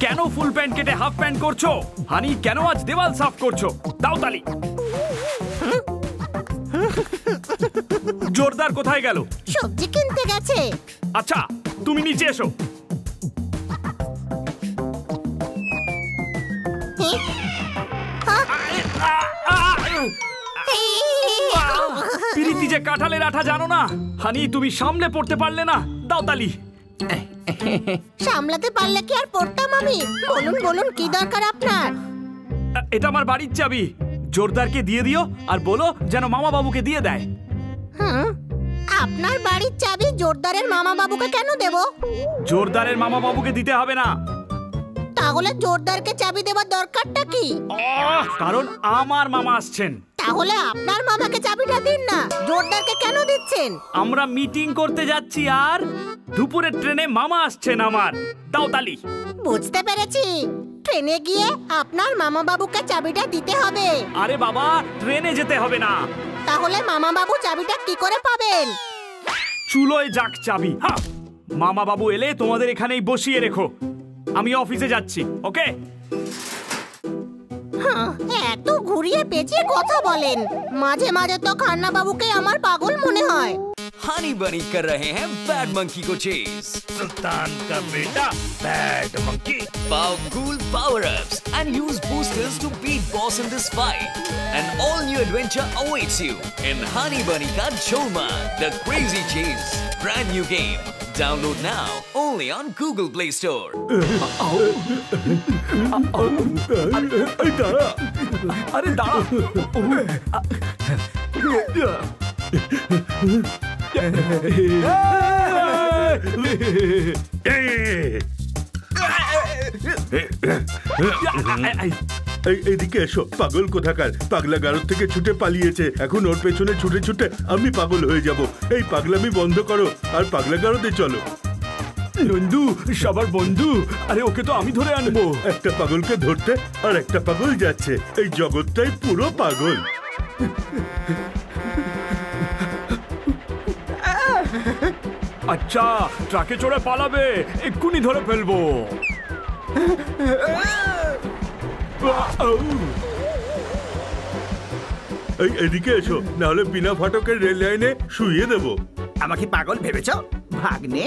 কেন full pant কেটে half pant করছো? হানি কেন আজ দেওয়াল সাফ করছো? দাও তালি। জোরদার কোথায় গেল? সবজি কিনতে গেছে। আচ্ছা তুমি নিচে এসো। প্রীতি যে কাঁঠালের আঠা জানো না। হানি তুমি সামলে পড়তে পারলে না, দাও তালি। সামলাতে পারলে কি আর পড়তাম আমি? বলুন বলুন কি দরকার আপনার? এটা আমার বাড়ির চাবি, জোরদারকে দিয়ে দিও আর বলো যেন মামা বাবুকে দিয়ে দেয়। আপনার বাড়ির চাবি জোরদারের মামা বাবুকে কেন দেব? জোরদারের মামা বাবুকে দিতে হবে না। তাহলে জোরদারকে চাবি দেওয়ার দরকারটা কি? কারণ আমার মামা আসছেন। তাহলে আপনার মামাকে চাবিটা দিন না, জোরদারকে কেন দিচ্ছেন? আমরা মিটিং করতে যাচ্ছি আর দুপুরের ট্রেনে মামা আসছেন আমার। দাও তালি। বুঝতে পেরেছি, ট্রেনে গিয়ে আপনার মামা বাবুকে চাবিটা দিতে হবে। আরে বাবা, ট্রেনে যেতে হবে না। তাহলে মামা বাবু চাবিটা কি করে পাবেন? চুলোয় যাক চাবি। হ্যাঁ, মামা বাবু এলে তোমাদের এখানেই বসিয়ে রেখো, আমি অফিসে যাচ্ছি। ওকে? এত ঘুরিয়ে পেঁচিয়ে কথা বলেন, মাঝে মাঝে তো খান্না বাবুকে আমার পাগল মনে হয়। हनी बनी कर रहे हैं बैड मंकी को चेज। सुल्तान का बेटा bad monkey. Powerful power-ups and use boosters to beat boss in this fight. An all-new adventure awaits you in Honey Bunny Ka Cholma, the Crazy Chase. Brand new game. Download now only on Google Play Store. अरे दाड़ा। এদিকে এসো, পাগল কোথাকার। পাগলা গারদ থেকে ছুটে পালিয়েছে, এখন ওর পেছনে ছুটে ছুটে আমি পাগল হয়ে যাব। এই পাগলামি বন্ধ করো আর পাগলা গারদে চলো। নন্দু সবার বন্ধু, আরে ওকে তো আমি ধরে আনবো। একটা পাগলকে ধরতে আর একটা পাগল যাচ্ছে, এই জগৎটাই পুরো পাগল। আচ্ছা ট্রাকে চড়ে পালাবে, এক্ষুনি ধরে ফেলবো। এদিকে এসো, নাহলে বিনা ফাটকের রেল লাইনে শুইয়ে দেবো। আমাকে পাগল ভেবেছো ভাগ্নে?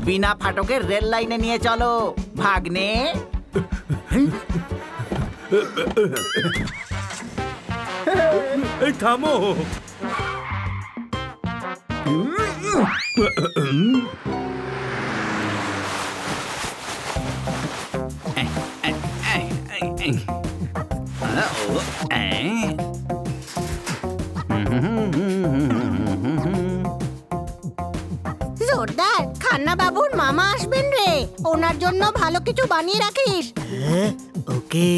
বিনা ফাটকের রেল লাইনে নিয়ে চলো ভাগ্নে। এই থামো। জোরদার, খান্না বাবুর মামা আসবেন রে, ওনার জন্য ভালো কিছু বানিয়ে রাখিস। ওকে।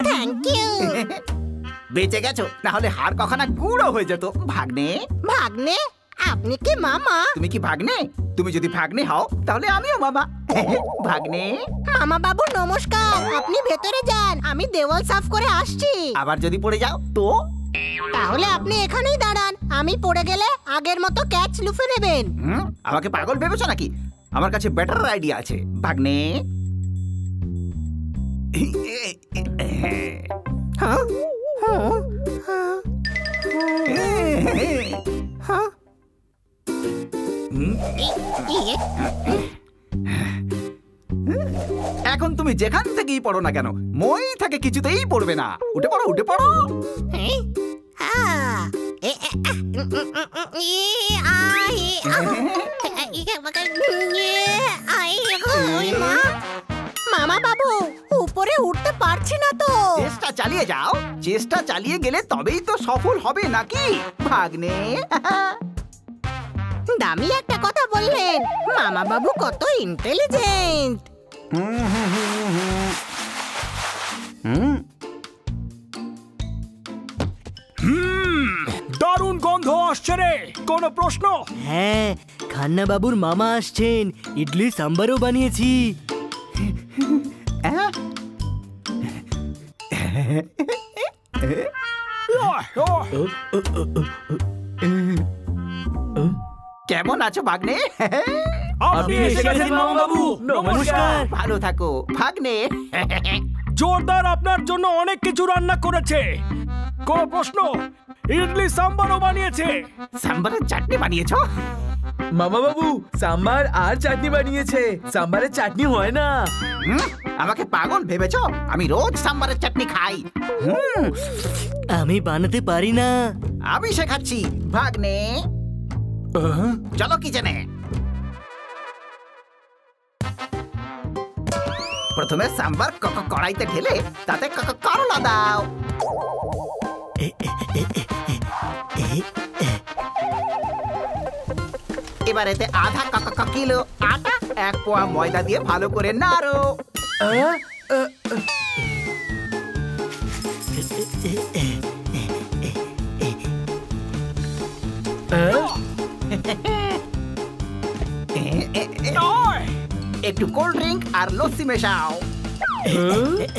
Thank you. বেঁচে গেছো, না হলে হাড় কখনো গুঁড়ো হয়ে যেত ভাগ্নে। ভাগ্নে? আপনি কি মামা? তুমি কি ভাগ্নে? তুমি যদি ভাগ্নে হও তাহলে আমিও মামা। ভাগ্নে। মামা বাবু নমস্কার, আপনি ভেতরে যান, আমি দেওয়াল সাফ করে আসছি। আবার যদি পড়ে যাও তো? তাহলে আপনি এখানেই দাঁড়ান, আমি পড়ে গেলে আগের মতো ক্যাচ লুফে নেবেন। আমাকে পাগল ভেবেছো নাকি? আমার কাছে বেটার আইডিয়া আছে ভাগ্নে। হ্যাঁ এখন তুমি যেখান থেকেই পড়ো না কেন, মই থেকে কিছুতেই পড়বে না। উঠে পড়ো, উঠে পড়ো। মামা বাবু, উপরে উঠতে পারছি না তো। চেষ্টা চালিয়ে যাও, চেষ্টা চালিয়ে গেলে তবেই তো সফল হবে নাকি ভাগ্নে? দামি একটা কথা বললেন, মামা বাবু কত ইন্টেলিজেন্ট। দারুণ গন্ধ আসছে রে, কোনো প্রশ্ন? হ্যাঁ, খান্না বাবুর মামা আসছেন, ইডলি সাম্বারও বানিয়েছি। কেমন আছো ভাগ্নে? আপনি এসে গেছেন মামা বাবু, নমস্কার। ভালো থাকো ভাগ্নে। জোরদার আপনার জন্য অনেক কিছু রান্না করেছে, কোনো প্রশ্ন? ইডলি সাম্বারও বানিয়েছে। সাম্বারের চাটনি বানিয়েছো? মামা বাবু সাম্বার আর চাটনি বানিয়েছে। সাম্বারের চাটনি হয় না। আমাকে পাগল ভেবেছো? আমি রোজ সাম্বারের চাটনি খাই। আমি বানাতে পারি না। আমি শেখাচ্ছি ভাগ্নে। চলো কিচেনে। প্রথমে সাম্বার কড়াইতে ঢেলে তাতে করলা দাও। এবার এতে আধা কিলো আটা 1 পোয়া ময়দা দিয়ে ভালো করে নাড়ো। একটু কোল্ড ড্রিঙ্ক আর লস্যি মেশাও।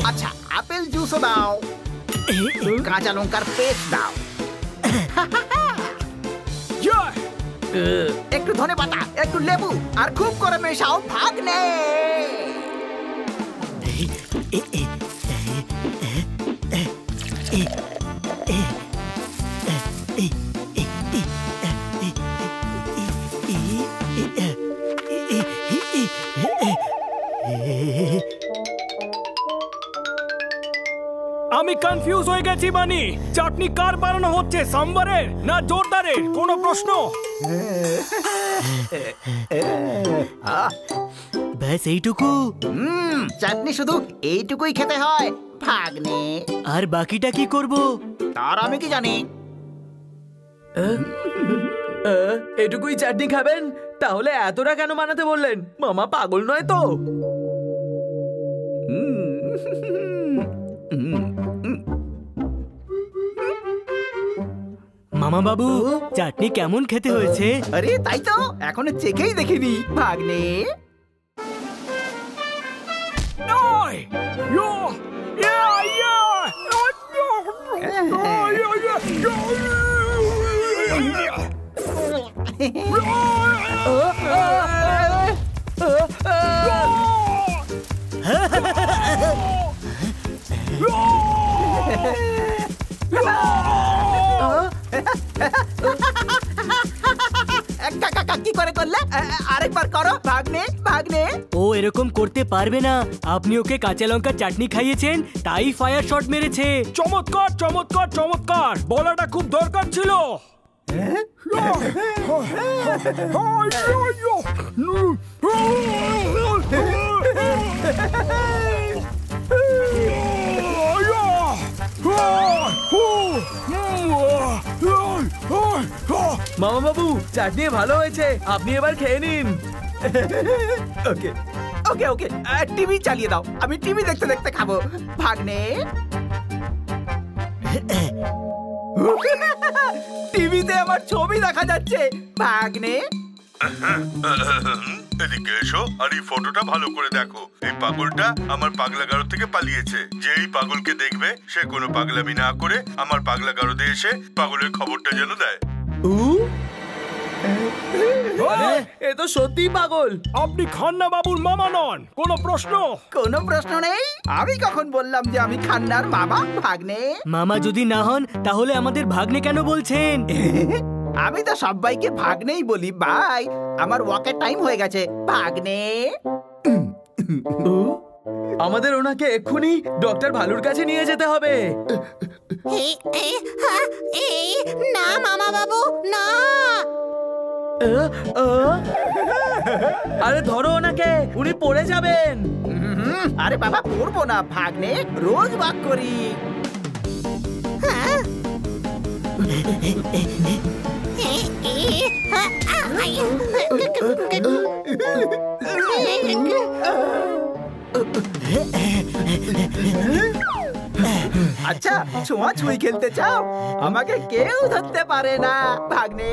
আচ্ছা, আপেল জুসও দাও। কাঁচা লঙ্কার পেস্ট দাও। একটু ধনেপাতা, একটু লেবু আর খুব করে মেশাও ভাগ্নে। আমি কনফিউজ হয়ে গেছি বানি, চাটনি কার বানানো হচ্ছে, সাম্বারের না জোরদারের, কোনো প্রশ্ন? ব্যাস এইটুকু? চাটনি শুধু এইটুকুই খেতে হয় ভাগ্নে। আর বাকিটা কি করব? তার আমি কি জানি। এটুকুই চাটনি খাবেন? তাহলে এতটা কেন বানাতে বললেন? মামা পাগল নয় তো? মামা বাবু, চাটনি কেমন খেতে হয়েছে? আরে তাই তো এখনো চেখেই দেখিনি ভাগ্নে। কি করে করলে? আরেকবার করো ভাগ্নে, ভাগ্নে। ও এরকম করতে পারবে না। আপনি ওকে কাঁচা লঙ্কার চাটনি খাইয়েছেন, তাই ফায়ার শট মেরেছে। চমৎকার চমৎকার চমৎকার, বলাটা খুব দরকার ছিল। মামা বাবু চাটনি ভালো হয়েছে, আপনি এবার খেয়ে নিন। ওকে ওকে ওকে, টিভি চালিয়ে দাও, আমি টিভি দেখতে দেখতে খাবো ভাগ্নে। টিভিতে আমার ছবি দেখা যাচ্ছে ভাগ্নে। এদিকে এসো আর এই ফটোটা ভালো করে দেখো। এই পাগলটা আমার পাগলাগারো থেকে পালিয়েছে। যেই পাগলকে দেখবে সে কোনো পাগলামি না করে আমার পাগলাগারোতে এসে পাগলের খবরটা যেন দেয়। এ তো সত্যিই পাগল। আপনি খান্না বাবুর মামা নন, কোনো প্রশ্ন? কোনো প্রশ্ন নেই। আমি কখন বললাম যে আমি খান্নার মামা ভাগ্নে? মামা যদি না হন তাহলে আমাদের ভাগ্নে কেন বলছেন? আমি তো সবাইকে ভাগ্নেই বলি ভাই। আমার ওয়াকের টাইম হয়ে গেছে ভাগ্নে। আমাদের ওনাকে এক্ষুনি ডক্টর ভালুর কাছে নিয়ে যেতে হবে। না মামা বাবু, না। আরে ধরো ওনাকে, উনি পড়ে যাবেন। আরে বাবা পড়বো না ভাগ্নে, রোজ বাক করি। আচ্ছা ছোঁয়াছুঁই খেলতে চাও? আমাকে কেউ ধরতে পারে না ভাগ্নে।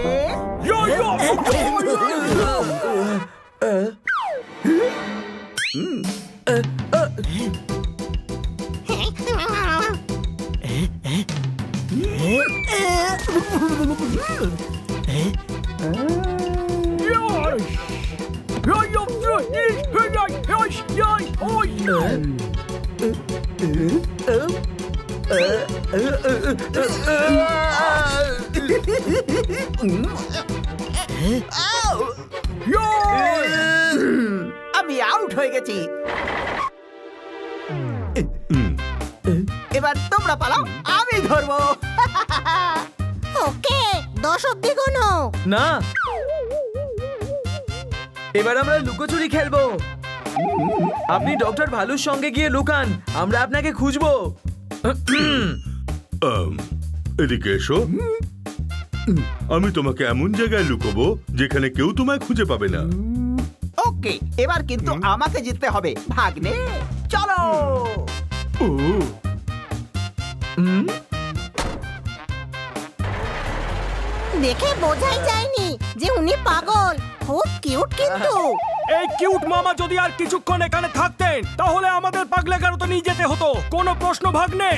আমি আউট হয়ে গেছি। এবার তোমরা পালাও, আমি ধরবো। ওকে 10 অব্দি গোনো। না, এবার আমরা লুকোচুরি খেলবো। আপনি ডক্টর ভালুর সঙ্গে গিয়ে লুকান, আমরা আপনাকে খুঁজবো। এদিকে এসো। আমি তোমাকে এমন জায়গায় লুকোবো যেখানে কেউ তোমায় খুঁজে পাবে না। ওকে, এবার কিন্তু আমাকে জিততে হবে ভাগ্নে। চলো। ও দেখে বোঝাই যায়নি যে উনি পাগল। খুব কিউট কিন্তু। এই কিউট মামা যদি আর কিছুক্ষণ এখানে থাকতেন তাহলে আমাদের পাগলা গারোতে নিয়ে যেতে হতো। কোনো প্রশ্ন ভাগ্নে?